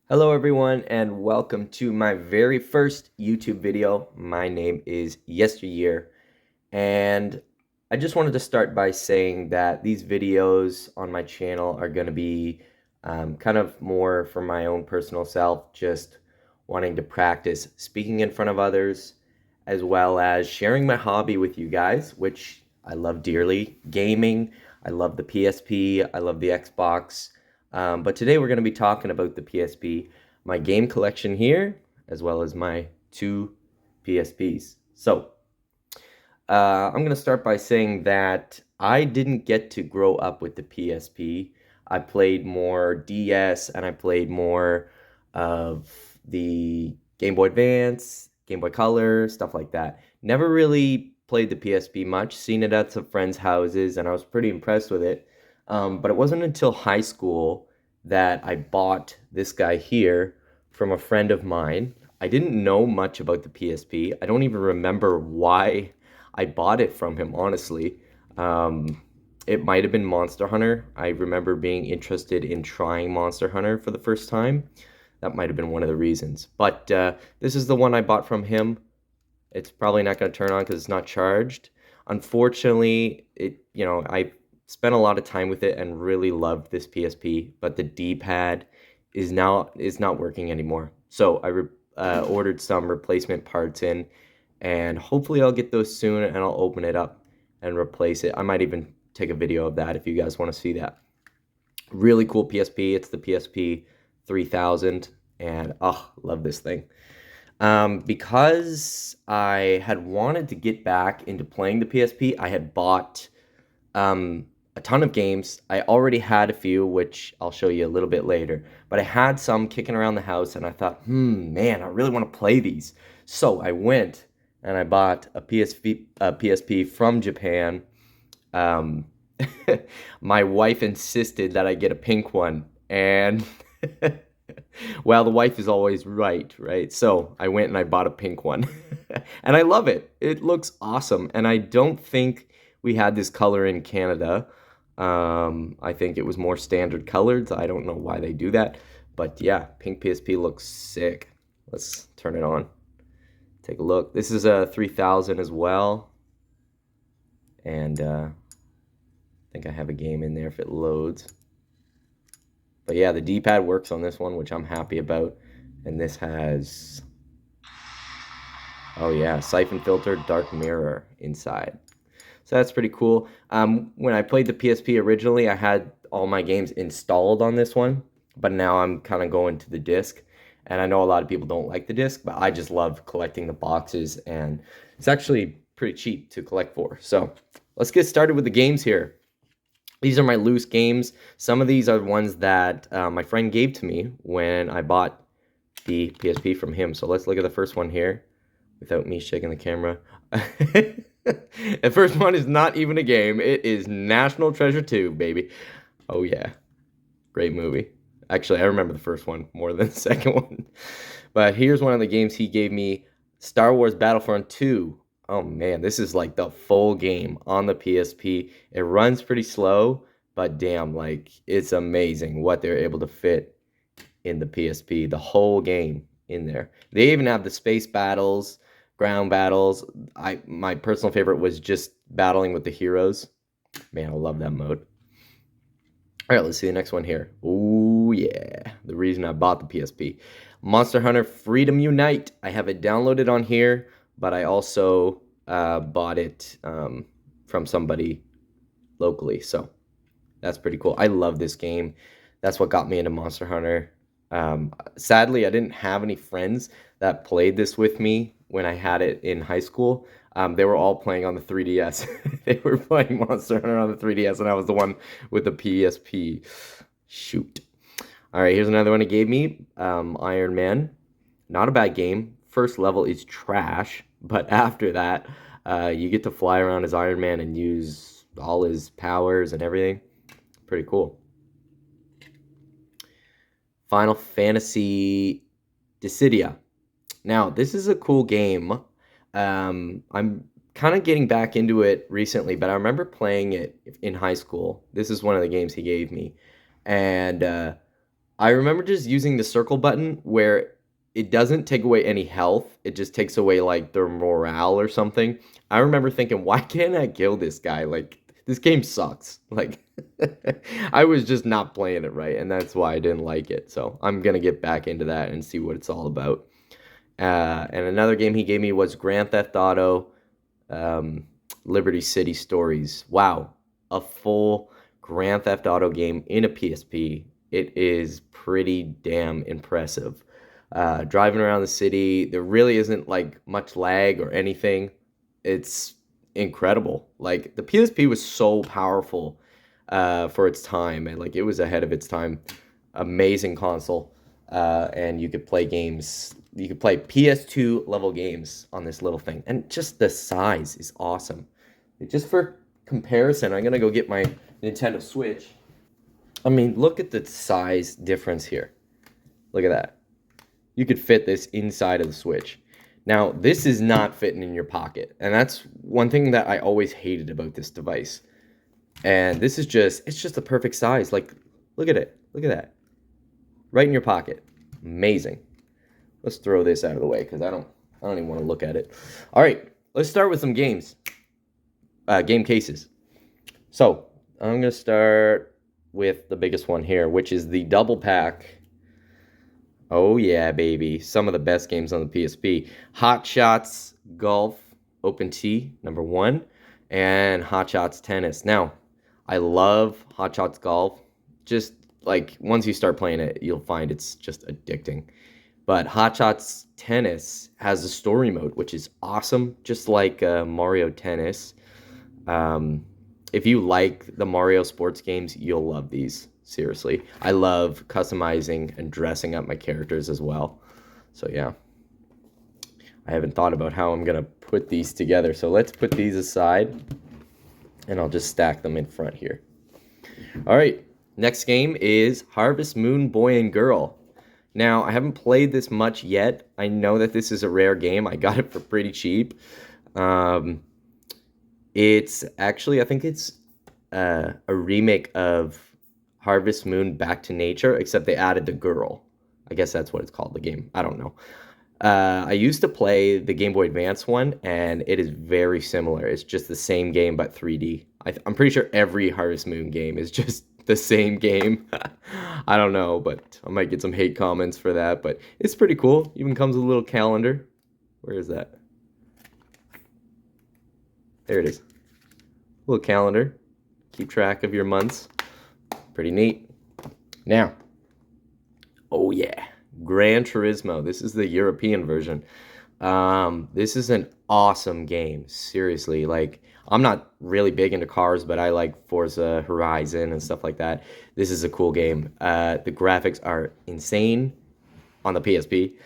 Hello everyone and welcome to my very first YouTube video. My name is Yesteryear and I just wanted to start by saying that these videos on my channel are going to be kind of more for my own personal self, just wanting to practice speaking in front of others as well as sharing my hobby with you guys, which I love dearly, gaming. I love the PSP, I love the Xbox. But today we're going to be talking about the PSP, my game collection here, as well as my two PSPs. So, I'm going to start by saying that I didn't get to grow up with the PSP. I played more DS and I played more of the Game Boy Advance, Game Boy Color, stuff like that. Never really played the PSP much, seen it at some friends' houses, and I was pretty impressed with it. But it wasn't until high school that I bought this guy here from a friend of mine. I didn't know much about the PSP. I don't even remember why I bought it from him, honestly. It might have been Monster Hunter. I remember being interested in trying Monster Hunter for the first time. That might have been one of the reasons. But this is the one I bought from him. It's probably not going to turn on because it's not charged. Unfortunately, I spent a lot of time with it and really loved this PSP, but the D-pad is not working anymore. So I ordered some replacement parts in, and hopefully I'll get those soon and I'll open it up and replace it. I might even take a video of that if you guys want to see that. Really cool PSP. It's the PSP 3000, and oh, love this thing. Because I had wanted to get back into playing the PSP, I had bought a ton of games. I already had a few, which I'll show you a little bit later, but I had some kicking around the house, and I thought, man, I really want to play these. So I went and I bought a PSP from Japan. Um, my wife insisted that I get a pink one, and well, the wife is always right, right? So I went and I bought a pink one, and I love it. It looks awesome, and I don't think we had this color in Canada. I think it was more standard colored. I don't know why they do that, but yeah, pink PSP looks sick. Let's turn it on. Take a look. This is a 3000 as well, and I think I have a game in there if it loads. But yeah, the D-pad works on this one, which I'm happy about. And this has, oh yeah, siphon filter, dark mirror inside. So that's pretty cool. When I played the PSP originally, I had all my games installed on this one, but now I'm kind of going to the disc. And I know a lot of people don't like the disc, but I just love collecting the boxes, and it's actually pretty cheap to collect for. So let's get started with the games here. These are my loose games. Some of these are ones that my friend gave to me when I bought the PSP from him. So let's look at the first one here without me shaking the camera. The first one is not even a game. It is National Treasure 2, baby. Oh, yeah. Great movie. Actually, I remember the first one more than the second one. But here's one of the games he gave me, Star Wars Battlefront 2. Oh man, this is like the full game on the PSP. It runs pretty slow, but damn, like it's amazing what they're able to fit in the PSP. The whole game in there. They even have the space battles, ground battles. My personal favorite was just battling with the heroes. Man, I love that mode. All right, let's see the next one here. Oh, yeah. The reason I bought the PSP. Monster Hunter Freedom Unite. I have it downloaded on here, but I also bought it from somebody locally. So that's pretty cool. I love this game. That's what got me into Monster Hunter. Sadly, I didn't have any friends that played this with me when I had it in high school. They were all playing on the 3DS. They were playing Monster Hunter on the 3DS, and I was the one with the PSP. Shoot. All right, here's another one it gave me. Iron Man. Not a bad game. First level is trash, but after that, you get to fly around as Iron Man and use all his powers and everything. Pretty cool. Final Fantasy Dissidia. Now, this is a cool game. I'm kind of getting back into it recently, but I remember playing it in high school. This is one of the games he gave me. And I remember just using the circle button where it doesn't take away any health. It just takes away like their morale or something. I remember thinking, why can't I kill this guy? Like this game sucks. Like I was just not playing it right, and that's why I didn't like it. So I'm gonna get back into that and see what it's all about. And another game he gave me was Grand Theft Auto um, Liberty City Stories. Wow, a full Grand Theft Auto game in a PSP. It is pretty damn impressive. Driving around the city, there really isn't like much lag or anything. It's incredible. Like the PSP was so powerful for its time, and like it was ahead of its time. Amazing console, and you could play games. You could play PS2 level games on this little thing, and just the size is awesome. Just for comparison, I'm gonna go get my Nintendo Switch. I mean, look at the size difference here. Look at that. You could fit this inside of the Switch. Now, this is not fitting in your pocket, and that's one thing that I always hated about this device. And this is it's just the perfect size. Like, look at it. Look at that. Right in your pocket. Amazing. Let's throw this out of the way because I don't even want to look at it. All right, let's start with some games. Game cases. So, I'm going to start with the biggest one here, which is the double pack. Oh yeah, baby. Some of the best games on the PSP. Hot Shots Golf Open T, number 1, and Hot Shots Tennis. Now, I love Hot Shots Golf. Just like once you start playing it, you'll find it's just addicting. But Hot Shots Tennis has a story mode, which is awesome, just like Mario Tennis. If you like the Mario sports games, you'll love these. Seriously. I love customizing and dressing up my characters as well. So yeah. I haven't thought about how I'm going to put these together. So let's put these aside, and I'll just stack them in front here. All right. Next game is Harvest Moon Boy and Girl. Now, I haven't played this much yet. I know that this is a rare game. I got it for pretty cheap. It's actually, I think it's a remake of Harvest Moon Back to Nature, except they added the girl. I guess that's what it's called, the game. I don't know. I used to play the Game Boy Advance one, and it is very similar. It's just the same game, but 3D. I'm pretty sure every Harvest Moon game is just the same game. I don't know, but I might get some hate comments for that, but it's pretty cool. Even comes with a little calendar. Where is that? There it is. Little calendar. Keep track of your months. Pretty neat. Now, oh yeah, Gran Turismo. This is the European version. This is an awesome game. Seriously, like I'm not really big into cars, but I like Forza Horizon and stuff like that. This is a cool game. The graphics are insane on the PSP,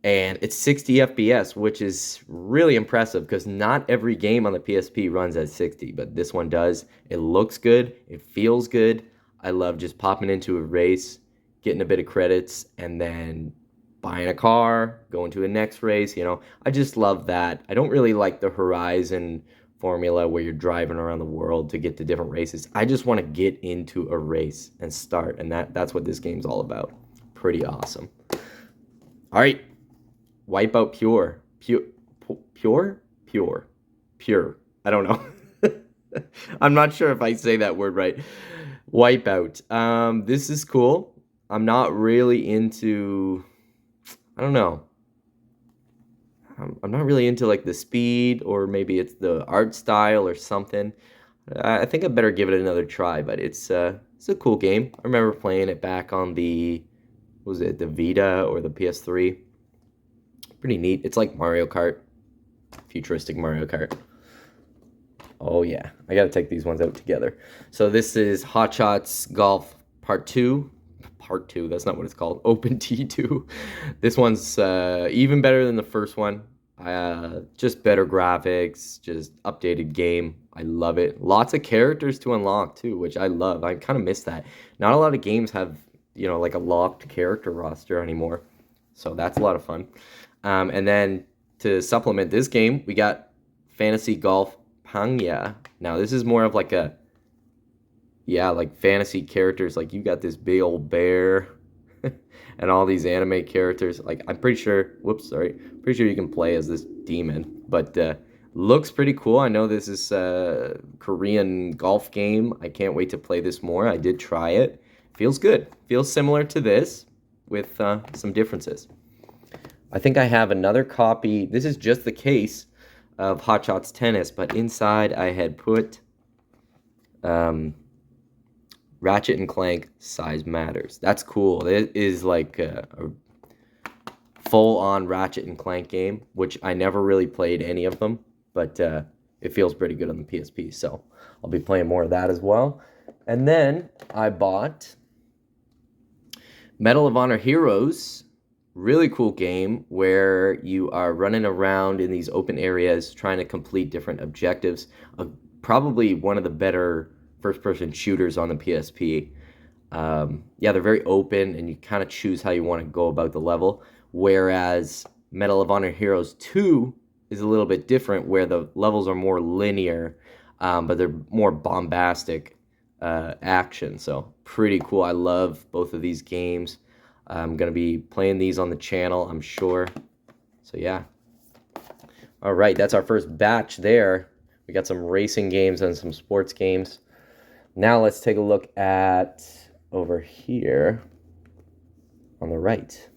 and it's 60 FPS, which is really impressive because not every game on the PSP runs at 60, but this one does. It looks good. It feels good. I love just popping into a race, getting a bit of credits, and then buying a car, going to a next race, I just love that. I don't really like the Horizon formula where you're driving around the world to get to different races. I just want to get into a race and start, and that's what this game's all about. Pretty awesome. All right. Wipeout Pure. Pure. I don't know. I'm not sure if I say that word right. Wipeout. This is cool. I'm not really into, I don't know. I'm not really into like the speed, or maybe it's the art style or something. I think I better give it another try, but it's a cool game. I remember playing it back on the, what was it, the Vita or the PS3. Pretty neat. It's like Mario Kart. Futuristic Mario Kart. Oh yeah, I gotta take these ones out together. So this is Hot Shots Golf Part 2. Part 2, that's not what it's called. Open T2. This one's even better than the first one. Just better graphics, just updated game. I love it. Lots of characters to unlock too, which I love. I kind of miss that. Not a lot of games have, like a locked character roster anymore. So that's a lot of fun. And then to supplement this game, we got Fantasy Golf Pangya. Now this is more of like like fantasy characters. Like you got this big old bear. and all these anime characters. Like, I'm pretty sure, whoops, sorry, pretty sure you can play as this demon, but looks pretty cool. I know this is a Korean golf game. I can't wait to play this more. I did try it. Feels good. Feels similar to this with some differences. I think I have another copy. This is just the case of Hot Shots Tennis, but inside I had put Ratchet and Clank Size Matters. That's cool. It is like a full-on Ratchet and Clank game, which I never really played any of them, but it feels pretty good on the PSP, so I'll be playing more of that as well. And then I bought Medal of Honor Heroes. Really cool game where you are running around in these open areas trying to complete different objectives. Probably one of the better first-person shooters on the PSP. Yeah, they're very open, and you kind of choose how you want to go about the level. Whereas Medal of Honor Heroes 2 is a little bit different, where the levels are more linear, but they're more bombastic action. So pretty cool. I love both of these games. I'm going to be playing these on the channel, I'm sure. So yeah. All right, that's our first batch there. We got some racing games and some sports games. Now let's take a look at over here on the right.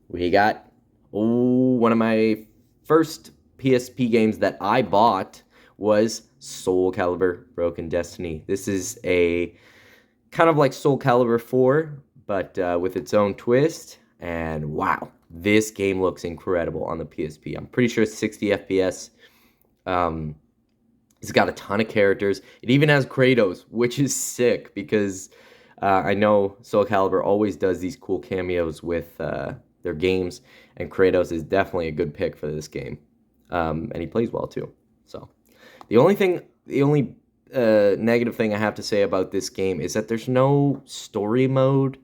We got one of my first PSP games that I bought was Soul Calibur Broken Destiny. This is a kind of like Soul Calibur 4, but with its own twist. And wow, this game looks incredible on the PSP. I'm pretty sure it's 60 FPS. It's got a ton of characters. It even has Kratos, which is sick because I know Soul Calibur always does these cool cameos with their games, and Kratos is definitely a good pick for this game. And he plays well too. So the only negative thing I have to say about this game is that there's no story mode.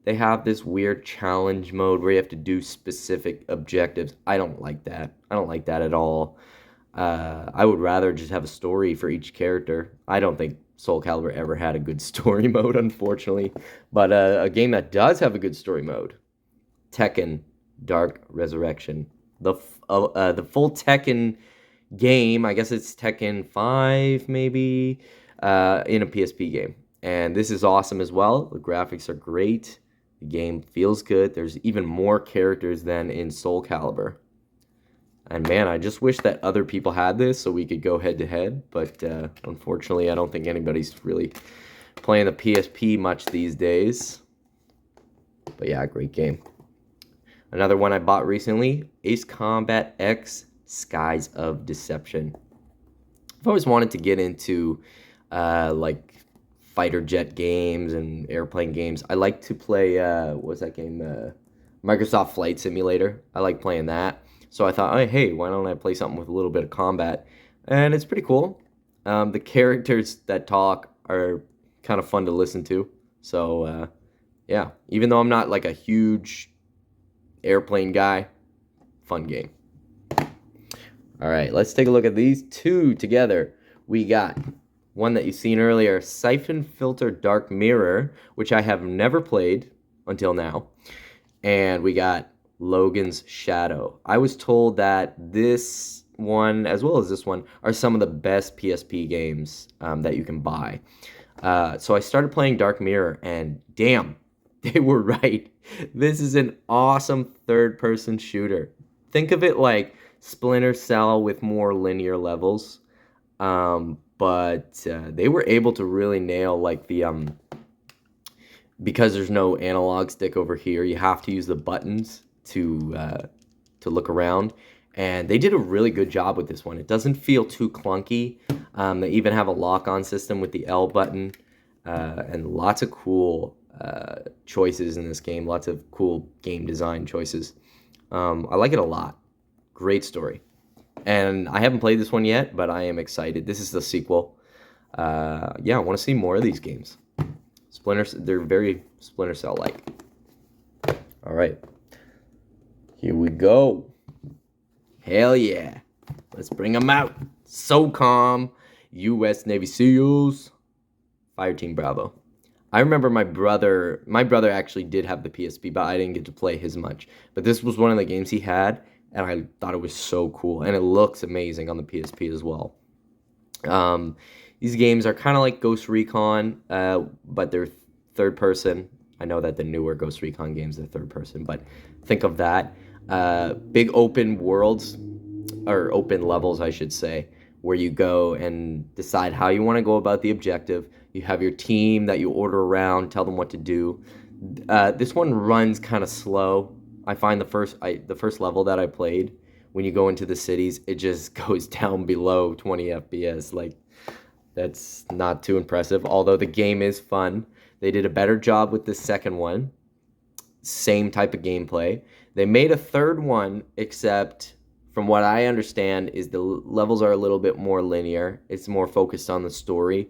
They have this weird challenge mode where you have to do specific objectives. I don't like that. I don't like that at all. I would rather just have a story for each character. I don't think Soul Calibur ever had a good story mode, unfortunately. But a game that does have a good story mode, Tekken Dark Resurrection. The full Tekken game, I guess it's Tekken 5 maybe, in a PSP game. And this is awesome as well. The graphics are great. The game feels good. There's even more characters than in Soul Calibur. And man, I just wish that other people had this so we could go head to head. But unfortunately, I don't think anybody's really playing the PSP much these days. But yeah, great game. Another one I bought recently, Ace Combat X Skies of Deception. I've always wanted to get into like fighter jet games and airplane games. I like to play, what's that game? Microsoft Flight Simulator. I like playing that. So I thought, oh, hey, why don't I play something with a little bit of combat? And it's pretty cool. The characters that talk are kind of fun to listen to. So, yeah, even though I'm not like a huge airplane guy, fun game. All right, let's take a look at these two together. We got one that you've seen earlier, Siphon Filter Dark Mirror, which I have never played until now. And we got Logan's Shadow. I was told that this one, as well as this one, are some of the best PSP games that you can buy. So I started playing Dark Mirror, and damn, they were right. This is an awesome third-person shooter. Think of it like Splinter Cell with more linear levels. But they were able to really nail like the because there's no analog stick over here, you have to use the buttons to look around, and they did a really good job with this one. It doesn't feel too clunky. They even have a lock-on system with the L button, and lots of cool choices in this game. Lots of cool game design choices. I like it a lot. Great story. And I haven't played this one yet, but I am excited. This is the sequel. Yeah, I want to see more of these games. They're very Splinter Cell-like. All right. Here we go. Hell yeah. Let's bring them out. SOCOM, U.S. Navy SEALs, Fireteam Bravo. I remember my brother actually did have the PSP, but I didn't get to play his much. But this was one of the games he had, and I thought it was so cool, and it looks amazing on the PSP as well. Um, these games are kind of like Ghost Recon, but they're third person. I know that the newer Ghost Recon games are third person, but think of that. Big open worlds, or open levels, I should say, where you go and decide how you want to go about the objective. You have your team that you order around, tell them what to do. This one runs kind of slow. I find the first level that I played, when you go into the cities, it just goes down below 20 FPS. Like, that's not too impressive. Although the game is fun, they did a better job with the second one. Same type of gameplay. They made a third one, except from what I understand, is the levels are a little bit more linear. It's more focused on the story,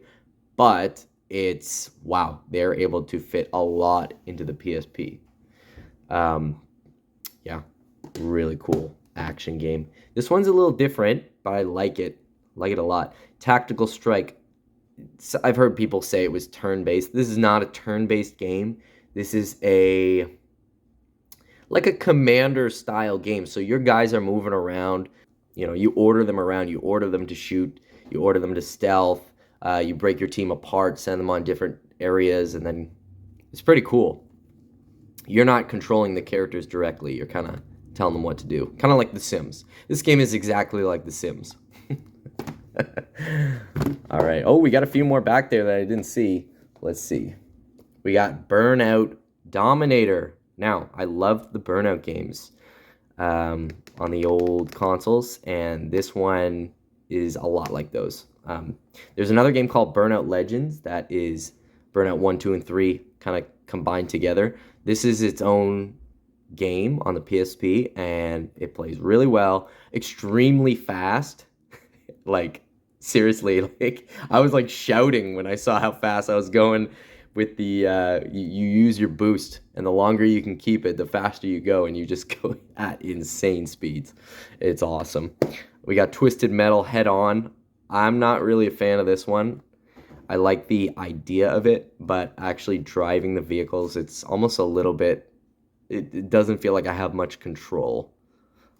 but it's wow, they're able to fit a lot into the PSP. Um, yeah, really cool action game. This one's a little different, but I like it. Like it a lot. Tactical Strike. I've heard people say it was turn-based. This is not a turn-based game. This is like a commander style game. So your guys are moving around. You know, you order them around. You order them to shoot. You order them to stealth. You break your team apart, send them on different areas, and then it's pretty cool. You're not controlling the characters directly. You're kind of telling them what to do. Kind of like The Sims. This game is exactly like The Sims. All right. Oh, we got a few more back there that I didn't see. Let's see. We got Burnout Dominator. Now, I love the Burnout games on the old consoles, and this one is a lot like those. There's another game called Burnout Legends that is Burnout 1, 2, and 3 kind of combined together. This is its own game on the PSP, and it plays really well, extremely fast. Like, seriously, like I was like shouting when I saw how fast I was going with the you use your boost, and the longer you can keep it, the faster you go, and you just go at insane speeds. It's awesome. We got Twisted Metal Head On. I'm not really a fan of this one. I like the idea of it, but actually driving the vehicles, it's almost a little bit, it doesn't feel like I have much control.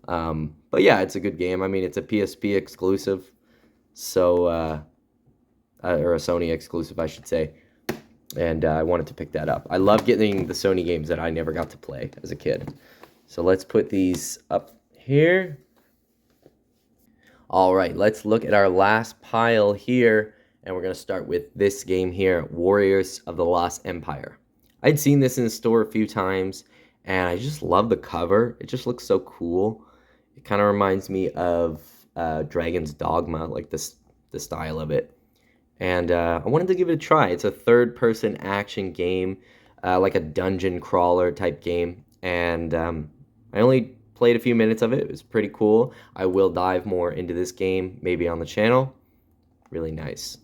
But yeah, it's a good game. I mean, it's a PSP exclusive, so or a Sony exclusive, I should say. And I wanted to pick that up. I love getting the Sony games that I never got to play as a kid. So let's put these up here. All right, let's look at our last pile here, and we're going to start with this game here, Warriors of the Lost Empire. I'd seen this in the store a few times, and I just love the cover. It just looks so cool. It kind of reminds me of Dragon's Dogma, like the style of it. And I wanted to give it a try. It's a third-person action game, like a dungeon crawler type game. And I only played a few minutes of it. It was pretty cool. I will dive more into this game, maybe on the channel. Really nice.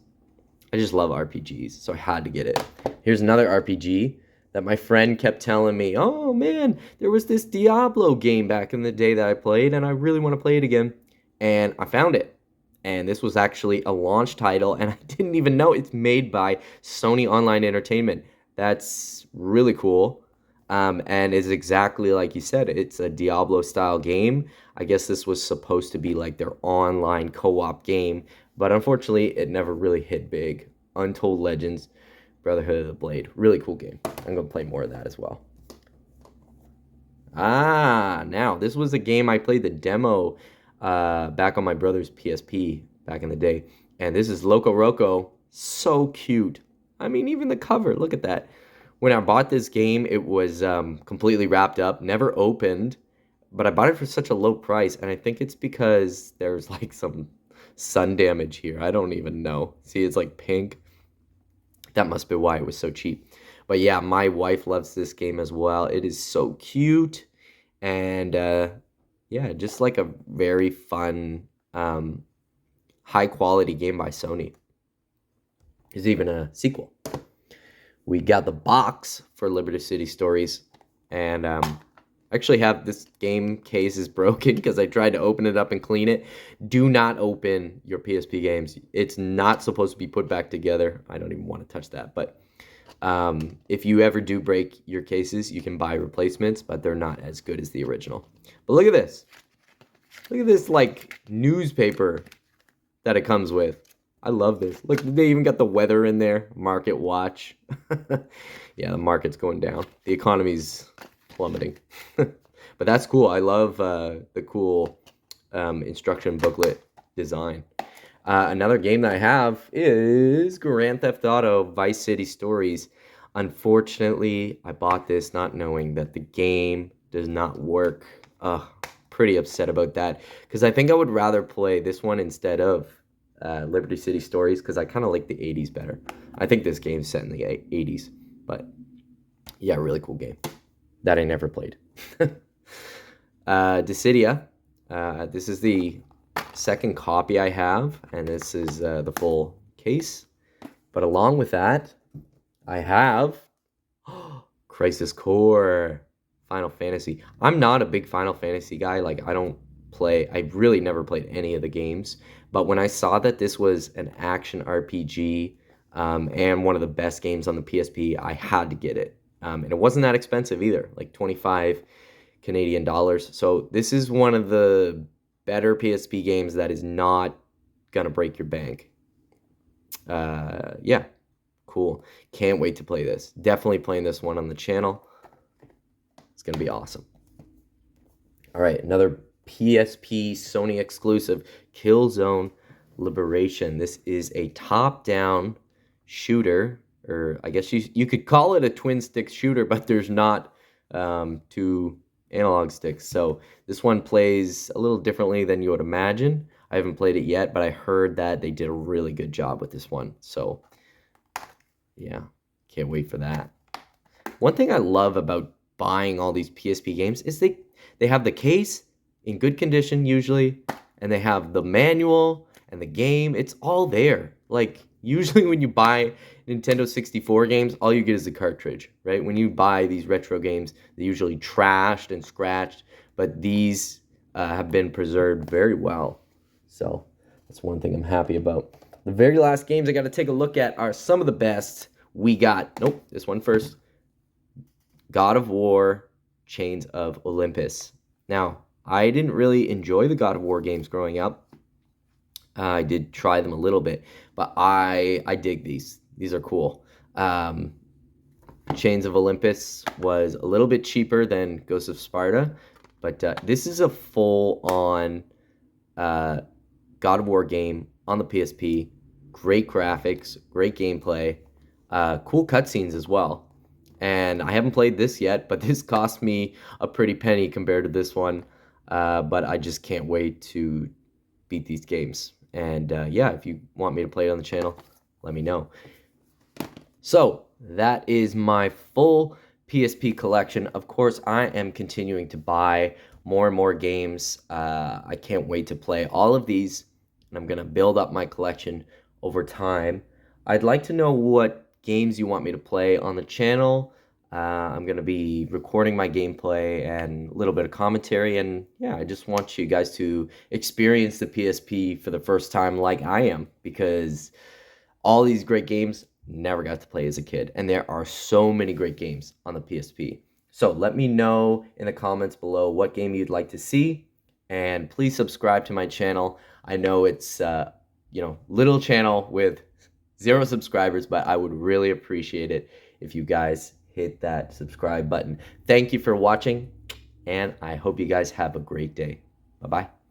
I just love RPGs, so I had to get it. Here's another RPG that my friend kept telling me, oh man, there was this Diablo game back in the day that I played, and I really want to play it again. And I found it. And this was actually a launch title, and I didn't even know it's made by Sony Online Entertainment. That's really cool. And is exactly like you said, it's a Diablo-style game. I guess this was supposed to be like their online co-op game, but unfortunately, it never really hit big. Untold Legends, Brotherhood of the Blade. Really cool game. I'm going to play more of that as well. Now, this was a game I played the demo back on my brother's PSP back in the day. And this is Loco Roco. So cute. I mean, even the cover, look at that. When I bought this game, it was completely wrapped up, never opened, but I bought it for such a low price, and I think it's because there's like some sun damage here. I don't even know. See, it's like pink. That must be why it was so cheap. But yeah, my wife loves this game as well. It is so cute, and yeah, just like a very fun, high-quality game by Sony. There's even a sequel. We got the box for Liberty City Stories, and I actually have this game case is broken because I tried to open it up and clean it. Do not open your PSP games. It's not supposed to be put back together. I don't even want to touch that, but If you ever do break your cases, you can buy replacements, but they're not as good as the original. But look at this. Look at this, like, newspaper that it comes with. I love this. Look, they even got the weather in there. Market watch. Yeah, the market's going down. The economy's plummeting. But that's cool. I love the cool instruction booklet design. Another game that I have is Grand Theft Auto Vice City Stories. Unfortunately, I bought this not knowing that the game does not work. Pretty upset about that because I think I would rather play this one instead of Liberty City Stories because I kind of like the 80s better. I think this game's set in the 80s, but yeah, really cool game that I never played. Dissidia. This is the second copy I have, and this is the full case. But along with that, I have Crisis Core, Final Fantasy. I'm not a big Final Fantasy guy. Like, I really never played any of the games. But when I saw that this was an action RPG and one of the best games on the PSP, I had to get it. And it wasn't that expensive either, like 25 Canadian dollars. So this is one of the better PSP games that is not gonna break your bank. Yeah, cool. Can't wait to play this. Definitely playing this one on the channel. It's gonna be awesome. All right, another PSP Sony exclusive, Killzone Liberation. This is a top-down shooter, or I guess you could call it a twin-stick shooter, but there's not two analog sticks. So this one plays a little differently than you would imagine. I haven't played it yet, but I heard that they did a really good job with this one. So yeah, can't wait for that. One thing I love about buying all these PSP games is they have the case in good condition usually, and they have the manual and the game. It's all there. Like, usually when you buy Nintendo 64 games, all you get is the cartridge, right? When you buy these retro games, they're usually trashed and scratched, but these have been preserved very well. So that's one thing I'm happy about. The very last games I got to take a look at are some of the best we got. Nope, this one first. God of War, Chains of Olympus. Now, I didn't really enjoy the God of War games growing up. I did try them a little bit, but I dig these. These are cool. Chains of Olympus was a little bit cheaper than Ghost of Sparta, but this is a full-on God of War game on the PSP. Great graphics, great gameplay, cool cutscenes as well. And I haven't played this yet, but this cost me a pretty penny compared to this one. But I just can't wait to beat these games. And yeah, if you want me to play it on the channel, let me know. So that is my full PSP collection. Of course, I am continuing to buy more and more games. I can't wait to play all of these, and I'm going to build up my collection over time. I'd like to know what games you want me to play on the channel. I'm going to be recording my gameplay and a little bit of commentary, and yeah, I just want you guys to experience the PSP for the first time like I am, because all these great games never got to play as a kid, and there are so many great games on the PSP. So let me know in the comments below what game you'd like to see, and please subscribe to my channel. I know it's little channel with 0 subscribers, but I would really appreciate it if you guys hit that subscribe button. Thank you for watching, and I hope you guys have a great day. Bye-bye.